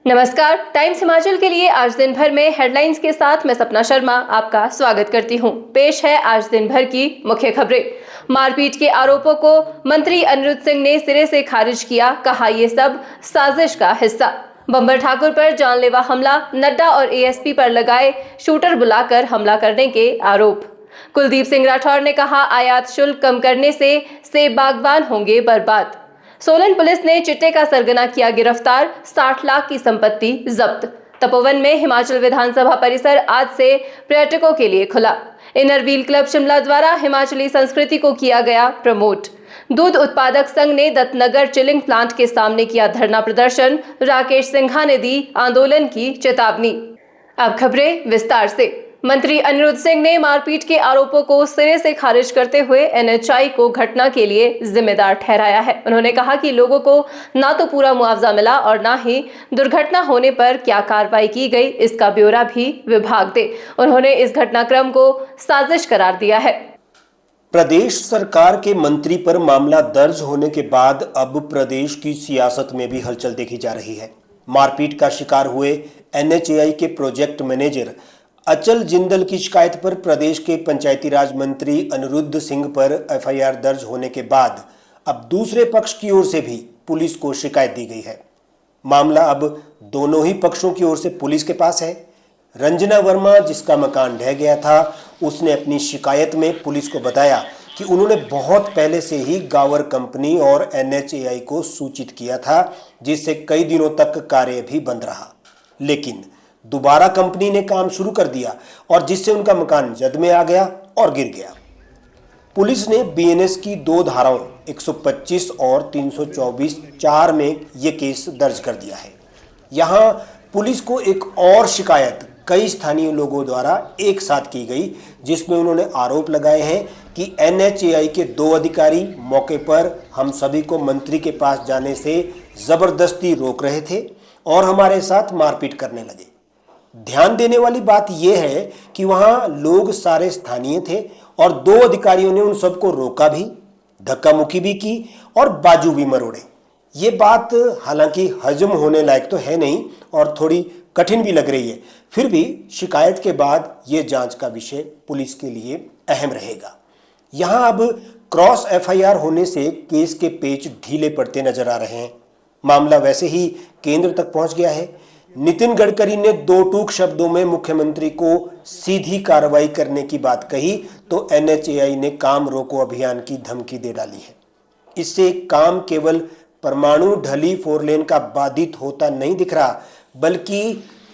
नमस्कार, टाइम्स हिमाचल के लिए आज दिन भर में हेडलाइंस के साथ मैं सपना शर्मा आपका स्वागत करती हूं। पेश है आज दिन भर की मुख्य खबरें। मारपीट के आरोपों को मंत्री अनिरुद्ध सिंह ने सिरे से खारिज किया, कहा ये सब साजिश का हिस्सा। बंबर ठाकुर पर जानलेवा हमला, नड्डा और एएसपी पर लगाए शूटर बुलाकर हमला करने के आरोप। कुलदीप सिंह राठौर ने कहा आयात शुल्क कम करने से सेब बागवान होंगे बर्बाद। सोलन पुलिस ने चिट्टे का सरगना किया गिरफ्तार, 60 लाख की संपत्ति जब्त। तपोवन में हिमाचल विधानसभा परिसर आज से पर्यटकों के लिए खुला। इनर व्हील क्लब शिमला द्वारा हिमाचली संस्कृति को किया गया प्रमोट। दूध उत्पादक संघ ने दत्तनगर चिलिंग प्लांट के सामने किया धरना प्रदर्शन। राकेश सिंघा ने दी आंदोलन की चेतावनी। अब खबरें विस्तार से। मंत्री अनिरुद्ध सिंह ने मारपीट के आरोपों को सिरे से खारिज करते हुए एनएचआई को घटना के लिए जिम्मेदार ठहराया है। उन्होंने कहा कि लोगों को ना तो पूरा मुआवजा मिला और ना ही दुर्घटना होने पर क्या कार्रवाई की गई, इसका ब्यौरा भी विभाग दे। उन्होंने इस घटनाक्रम को साजिश करार दिया है। प्रदेश सरकार के मंत्री पर मामला दर्ज होने के बाद अब प्रदेश की सियासत में भी हलचल देखी जा रही है। मारपीट का शिकार हुए एनएचएआई के प्रोजेक्ट मैनेजर अचल जिंदल की शिकायत पर प्रदेश के पंचायती राज मंत्री अनिरुद्ध सिंह पर एफआईआर दर्ज होने के बाद अब दूसरे पक्ष की ओर से भी पुलिस को शिकायत दी गई है। मामला अब दोनों ही पक्षों की ओर से पुलिस के पास है। रंजना वर्मा, जिसका मकान ढह गया था, उसने अपनी शिकायत में पुलिस को बताया कि उन्होंने बहुत पहले से ही गावर कंपनी और एनएचएआई को सूचित किया था, जिससे कई दिनों तक कार्य भी बंद रहा। लेकिन दोबारा कंपनी ने काम शुरू कर दिया और जिससे उनका मकान जद में आ गया और गिर गया। पुलिस ने बीएनएस की 2 धाराओं 125 और 324(4) में यह केस दर्ज कर दिया है। यहां पुलिस को एक और शिकायत कई स्थानीय लोगों द्वारा एक साथ की गई, जिसमें उन्होंने आरोप लगाए हैं कि एनएचएआई के 2 अधिकारी मौके पर हम सभी को मंत्री के पास जाने से जबरदस्ती रोक रहे थे और हमारे साथ मारपीट करने लगे। ध्यान देने वाली बात यह है कि वहां लोग सारे स्थानीय थे और 2 अधिकारियों ने उन सबको रोका भी, धक्का मुक्की भी की और बाजू भी मरोड़े। ये बात हालांकि हजम होने लायक तो है नहीं और थोड़ी कठिन भी लग रही है, फिर भी शिकायत के बाद ये जांच का विषय पुलिस के लिए अहम रहेगा। यहां अब क्रॉस एफआईआर होने से केस के पेच ढीले पड़ते नजर आ रहे हैं। मामला वैसे ही केंद्र तक पहुंच गया है। नितिन गडकरी ने 2 टूक शब्दों में मुख्यमंत्री को सीधी कार्रवाई करने की बात कही तो एनएचएआई ने काम रोको अभियान की धमकी दे डाली है। इससे काम केवल परमाणु ढली 4 लेन का बाधित होता नहीं दिख रहा, बल्कि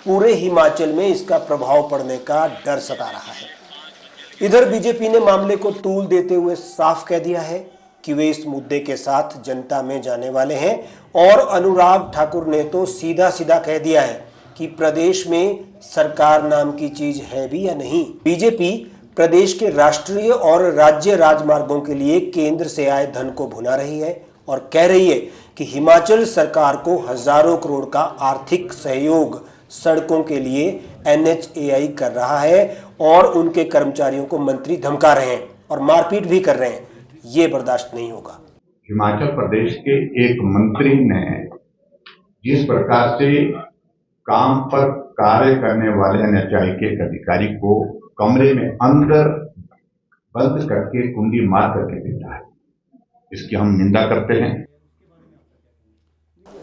पूरे हिमाचल में इसका प्रभाव पड़ने का डर सता रहा है। इधर बीजेपी ने मामले को तूल देते हुए साफ कह दिया है कि वे इस मुद्दे के साथ जनता में जाने वाले हैं और अनुराग ठाकुर ने तो सीधा सीधा कह दिया है कि प्रदेश में सरकार नाम की चीज है भी या नहीं। बीजेपी प्रदेश के राष्ट्रीय और राज्य राजमार्गों के लिए केंद्र से आए धन को भुना रही है और कह रही है कि हिमाचल सरकार को हजारों करोड़ का आर्थिक सहयोग सड़कों के लिए एनएचएआई कर रहा है और उनके कर्मचारियों को मंत्री धमका रहे हैं और मारपीट भी कर रहे हैं। ये बर्दाश्त नहीं होगा। हिमाचल प्रदेश के एक मंत्री ने जिस प्रकार से काम पर कार्य करने वाले एनएचएआई के एक अधिकारी को कमरे में अंदर बंद करके कुंडी मार करके देता है, इसकी हम निंदा करते हैं।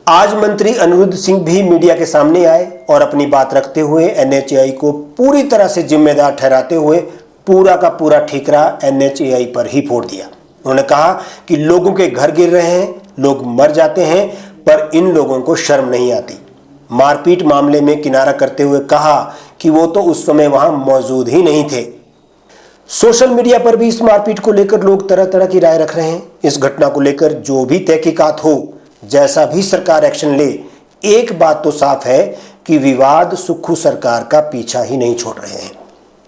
आज मंत्री अनिरुद्ध सिंह भी मीडिया के सामने आए और अपनी बात रखते हुए एनएचएआई को पूरी तरह से जिम्मेदार ठहराते हुए पूरा का पूरा ठिकरा एनएचएआई पर ही फोड़ दिया। उन्होंने कहा कि लोगों के घर गिर रहे हैं, लोग मर जाते हैं, पर इन लोगों को शर्म नहीं आती। मारपीट मामले में किनारा करते हुए कहा कि वो तो उस समय वहां मौजूद ही नहीं थे। सोशल मीडिया पर भी इस मारपीट को लेकर लोग तरह तरह की राय रख रहे हैं। इस घटना को लेकर जो भी तहकीकात हो, जैसा भी सरकार एक्शन ले, एक बात तो साफ है कि विवाद सुक्खू सरकार का पीछा ही नहीं छोड़ रहे हैं।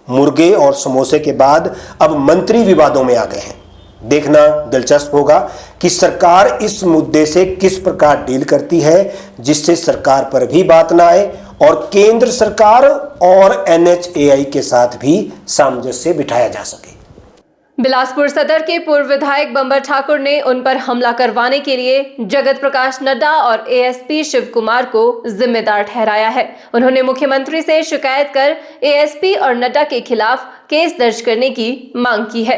मुर्गे और समोसे के बाद अब मंत्री विवादों में आ गए हैं। देखना दिलचस्प होगा कि सरकार इस मुद्दे से किस प्रकार डील करती है, जिससे सरकार पर भी बात ना आए और केंद्र सरकार और एनएचएआई के साथ भी सामंजस्य बिठाया जा सके। बिलासपुर सदर के पूर्व विधायक बंबर ठाकुर ने उन पर हमला करवाने के लिए जगत प्रकाश नड्डा और एएसपी शिव कुमार को जिम्मेदार ठहराया है। उन्होंने मुख्यमंत्री से शिकायत कर एएसपी और नड्डा के खिलाफ केस दर्ज करने की मांग की है।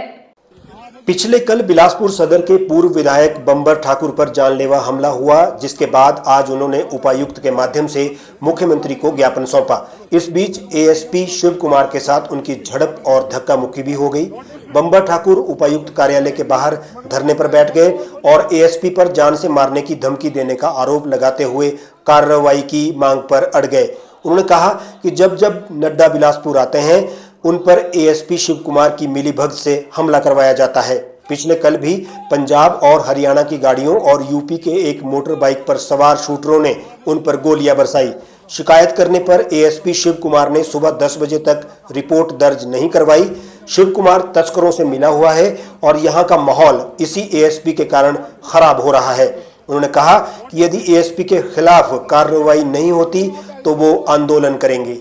पिछले कल बिलासपुर सदर के पूर्व विधायक बंबर ठाकुर पर जानलेवा हमला हुआ, जिसके बाद आज उन्होंने उपायुक्त के माध्यम से मुख्यमंत्री को ज्ञापन सौंपा। इस बीच एएसपी शिव कुमार के साथ उनकी झड़प और धक्का मुक्की भी हो गई। बंबर ठाकुर उपायुक्त कार्यालय के बाहर धरने पर बैठ गए और एएसपी पर जान से मारने की धमकी देने का आरोप लगाते हुए कार्रवाई की मांग पर अड़ गए। उन्होंने कहा कि जब जब नड्डा बिलासपुर आते हैं उन पर एएसपी शिव कुमार की मिलीभगत से हमला करवाया जाता है। पिछले कल भी पंजाब और हरियाणा की गाड़ियों और यूपी के एक मोटर बाइक पर सवार शूटरों ने उन पर गोलियां बरसाई। शिकायत करने पर एएसपी शिव कुमार ने सुबह 10 बजे तक रिपोर्ट दर्ज नहीं करवाई। शिव कुमार तस्करों से मिला हुआ है और यहां का माहौल इसी एएसपी के कारण खराब हो रहा है। उन्होंने कहा कि यदि एएसपी के खिलाफ कार्रवाई नहीं होती तो वो आंदोलन करेंगे।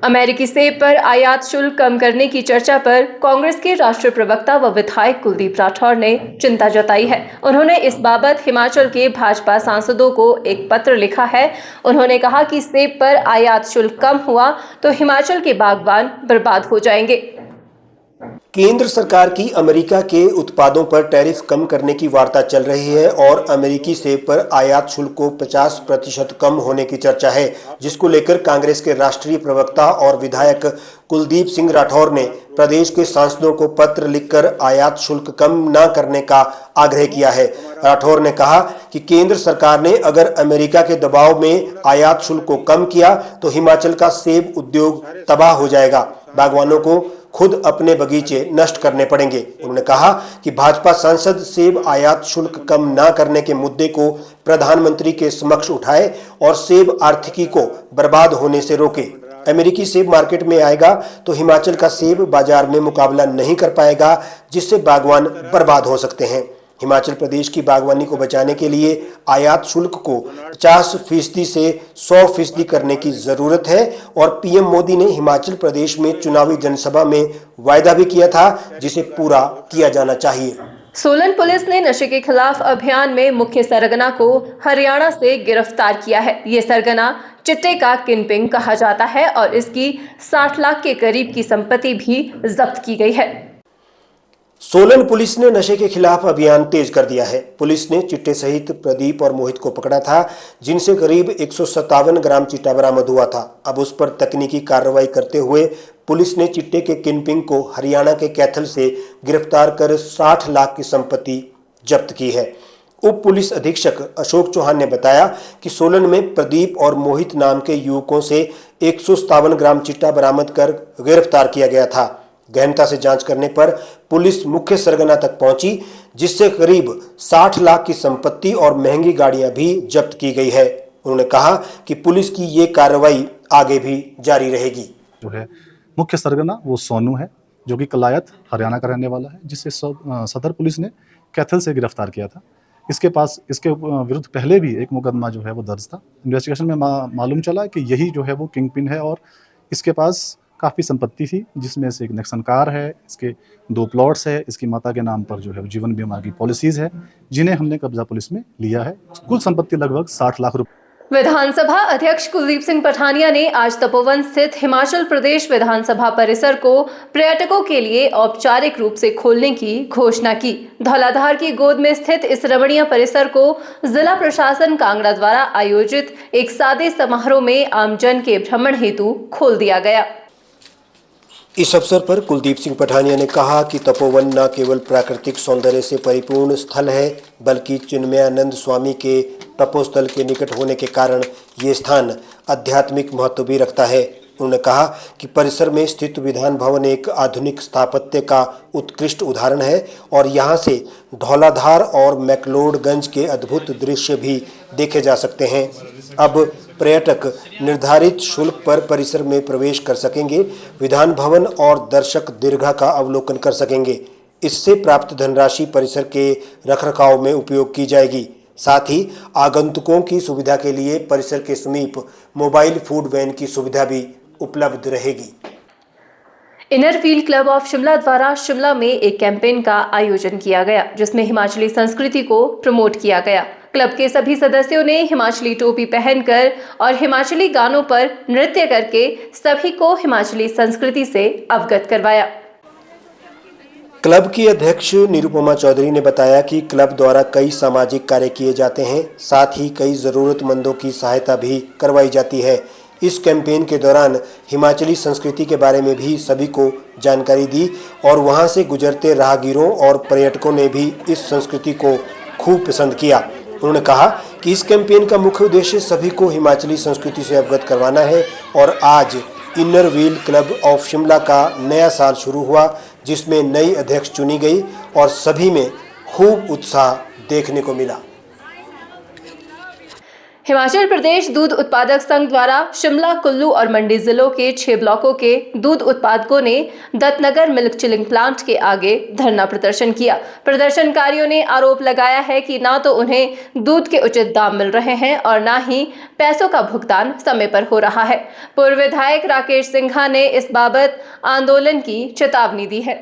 अमेरिकी सेब पर आयात शुल्क कम करने की चर्चा पर कांग्रेस के राष्ट्रीय प्रवक्ता व विधायक कुलदीप राठौर ने चिंता जताई है। उन्होंने इस बाबत हिमाचल के भाजपा सांसदों को एक पत्र लिखा है। उन्होंने कहा कि सेब पर आयात शुल्क कम हुआ तो हिमाचल के बागवान बर्बाद हो जाएंगे। केंद्र सरकार की अमेरिका के उत्पादों पर टैरिफ कम करने की वार्ता चल रही है और अमेरिकी सेब पर आयात शुल्क को 50% कम होने की चर्चा है, जिसको लेकर कांग्रेस के राष्ट्रीय प्रवक्ता और विधायक कुलदीप सिंह राठौर ने प्रदेश के सांसदों को पत्र लिखकर आयात शुल्क कम न करने का आग्रह किया है। राठौर ने कहा कि केंद्र सरकार ने अगर अमेरिका के दबाव में आयात शुल्क को कम किया तो हिमाचल का सेब उद्योग तबाह हो जाएगा। बागवानों को खुद अपने बगीचे नष्ट करने पड़ेंगे। उन्होंने कहा कि भाजपा सांसद सेब आयात शुल्क कम न करने के मुद्दे को प्रधानमंत्री के समक्ष उठाए और सेब आर्थिकी को बर्बाद होने से रोके। अमेरिकी सेब मार्केट में आएगा तो हिमाचल का सेब बाजार में मुकाबला नहीं कर पाएगा, जिससे बागवान बर्बाद हो सकते हैं। हिमाचल प्रदेश की बागवानी को बचाने के लिए आयात शुल्क को 50% से 100% करने की जरूरत है और पीएम मोदी ने हिमाचल प्रदेश में चुनावी जनसभा में वायदा भी किया था, जिसे पूरा किया जाना चाहिए। सोलन पुलिस ने नशे के खिलाफ अभियान में मुख्य सरगना को हरियाणा से गिरफ्तार किया है। ये सरगना चिट्टे का किंगपिन कहा जाता है और इसकी 60 लाख के करीब की संपत्ति भी जब्त की गई है। सोलन पुलिस ने नशे के खिलाफ अभियान तेज कर दिया है। पुलिस ने चिट्टे सहित प्रदीप और मोहित को पकड़ा था, जिनसे करीब 157 ग्राम चिट्टा बरामद हुआ था। अब उस पर तकनीकी कार्रवाई करते हुए पुलिस ने चिट्टे के किंगपिन को हरियाणा के कैथल से गिरफ्तार कर 60 लाख की संपत्ति जब्त की है। उप पुलिस अधीक्षक अशोक चौहान ने बताया कि सोलन में प्रदीप और मोहित नाम के युवकों से 157 ग्राम चिट्टा बरामद कर गिरफ्तार किया गया था। गहनता से जांच करने पर पुलिस मुख्य सरगना तक पहुंची, जिससे करीब 60 लाख की संपत्ति और महंगी गाड़ियां भी जब्त की गई है। उन्होंने कहा कि पुलिस की ये कार्रवाई आगे भी जारी रहेगी। जो है मुख्य सरगना वो सोनू है, जो कि कलायत हरियाणा का रहने वाला है, जिसे सदर पुलिस ने कैथल से गिरफ्तार किया था। इसके विरुद्ध पहले भी एक मुकदमा जो है वो दर्ज था। इन्वेस्टिगेशन में मालूम चला कि यही जो है वो किंगपिन है और इसके पास काफ़ी संपत्ति थी, जिसमें से एक नेक्सन कार है, इसके 2 प्लॉट्स है, इसकी माता के नाम पर जो है जीवन बीमा की पॉलिसीज है, जिन्हें हमने कब्जा पुलिस में लिया है। कुल संपत्ति लगभग 60 लाख रुपए। विधानसभा अध्यक्ष कुलदीप सिंह पठानिया ने आज तपोवन स्थित हिमाचल प्रदेश विधानसभा परिसर को पर्यटकों के लिए औपचारिक रूप से खोलने की घोषणा की। धौलाधार की गोद में स्थित इस रमणीय परिसर को जिला प्रशासन कांगड़ा द्वारा आयोजित एक सादे समारोह में आमजन के भ्रमण हेतु खोल दिया गया। इस अवसर पर कुलदीप सिंह पठानिया ने कहा कि तपोवन न केवल प्राकृतिक सौंदर्य से परिपूर्ण स्थल है, बल्कि चिन्मयानंद स्वामी के तपोस्थल के निकट होने के कारण ये स्थान आध्यात्मिक महत्व भी रखता है। उन्होंने कहा कि परिसर में स्थित विधान भवन एक आधुनिक स्थापत्य का उत्कृष्ट उदाहरण है और यहाँ से धौलाधार और मैक्लोडगंज के अद्भुत दृश्य भी देखे जा सकते हैं। अब पर्यटक निर्धारित शुल्क पर परिसर में प्रवेश कर सकेंगे, विधान भवन और दर्शक दीर्घा का अवलोकन कर सकेंगे। इससे प्राप्त धनराशि परिसर के रखरखाव में उपयोग की जाएगी। साथ ही आगंतुकों की सुविधा के लिए परिसर के समीप मोबाइल फूड वैन की सुविधा भी उपलब्ध रहेगी। Inner wheel club of Shimla द्वारा शिमला में एक कैंपेन का आयोजन किया गया जिसमें हिमाचली संस्कृति को प्रमोट किया गया। क्लब के सभी सदस्यों ने हिमाचली टोपी पहनकर और हिमाचली गानों पर नृत्य करके सभी को हिमाचली संस्कृति से अवगत करवाया। क्लब की अध्यक्ष निरुपमा चौधरी ने बताया कि क्लब द्वारा कई सामाजिक कार्य किए जाते हैं, साथ ही कई ज़रूरतमंदों की सहायता भी करवाई जाती है। इस कैंपेन के दौरान हिमाचली संस्कृति के बारे में भी सभी को जानकारी दी और वहां से गुजरते राहगीरों और पर्यटकों ने भी इस संस्कृति को खूब पसंद किया। उन्होंने कहा कि इस कैंपेन का मुख्य उद्देश्य सभी को हिमाचली संस्कृति से अवगत करवाना है और आज inner wheel club of Shimla का नया साल शुरू हुआ, जिसमें नई अध्यक्ष चुनी गई और सभी में खूब उत्साह देखने को मिला। हिमाचल प्रदेश दूध उत्पादक संघ द्वारा शिमला, कुल्लू और मंडी जिलों के 6 ब्लॉकों के दूध उत्पादकों ने दत्तनगर मिल्क चिलिंग प्लांट के आगे धरना प्रदर्शन किया। प्रदर्शनकारियों ने आरोप लगाया है कि ना तो उन्हें दूध के उचित दाम मिल रहे हैं और ना ही पैसों का भुगतान समय पर हो रहा है। पूर्व विधायक राकेश सिंघा ने इस बाबत आंदोलन की चेतावनी दी है।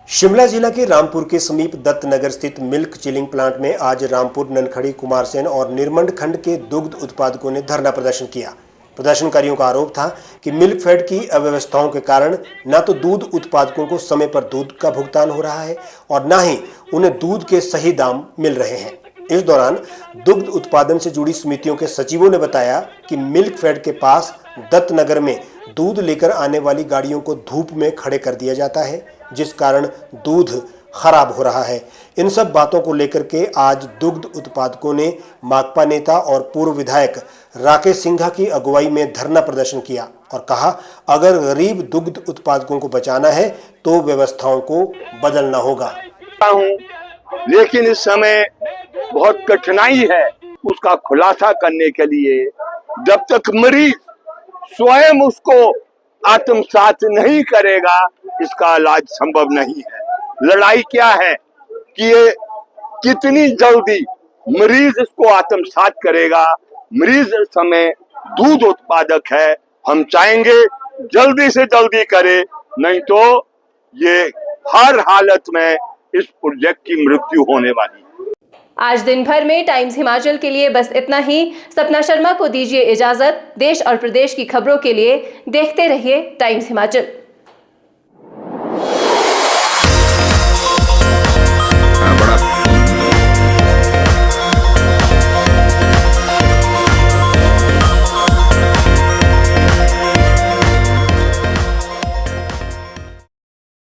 शिमला जिला के रामपुर के समीप दत्तनगर स्थित मिल्क चिलिंग प्लांट में आज रामपुर, ननखड़ी, कुमारसेन और निरमंड खंड के दुग्ध उत्पादकों ने धरना प्रदर्शन किया। प्रदर्शनकारियों का आरोप था कि मिल्क फेड की अव्यवस्थाओं के कारण न तो दूध उत्पादकों को समय पर दूध का भुगतान हो रहा है और न ही उन्हें दूध के सही दाम मिल रहे हैं। इस दौरान दुग्ध उत्पादन से जुड़ी समितियों के सचिवों ने बताया कि मिल्क फेड के पास दत्तनगर में दूध लेकर आने वाली गाड़ियों को धूप में खड़े कर दिया जाता है, जिस कारण दूध खराब हो रहा है। इन सब बातों को लेकर के आज दुग्ध उत्पादकों ने माकपा नेता और पूर्व विधायक राकेश सिंघा की अगुवाई में धरना प्रदर्शन किया और कहा, अगर गरीब दुग्ध उत्पादकों को बचाना है तो व्यवस्थाओं को बदलना होगा। लेकिन इस समय बहुत कठिनाई है उसका खुलासा करने के लिए। जब तक मरीज स्वयं उसको आत्मसात नहीं करेगा, इसका इलाज संभव नहीं है। लड़ाई क्या है कि ये कितनी जल्दी मरीज इसको आत्मसात करेगा। मरीज इस समय दूध उत्पादक है, हम चाहेंगे जल्दी से जल्दी करे, नहीं तो ये हर हालत में इस प्रोजेक्ट की मृत्यु होने वाली है। आज दिन भर में टाइम्स हिमाचल के लिए बस इतना ही। सपना शर्मा को दीजिए इजाजत। देश और प्रदेश की खबरों के लिए देखते रहिए टाइम्स हिमाचल।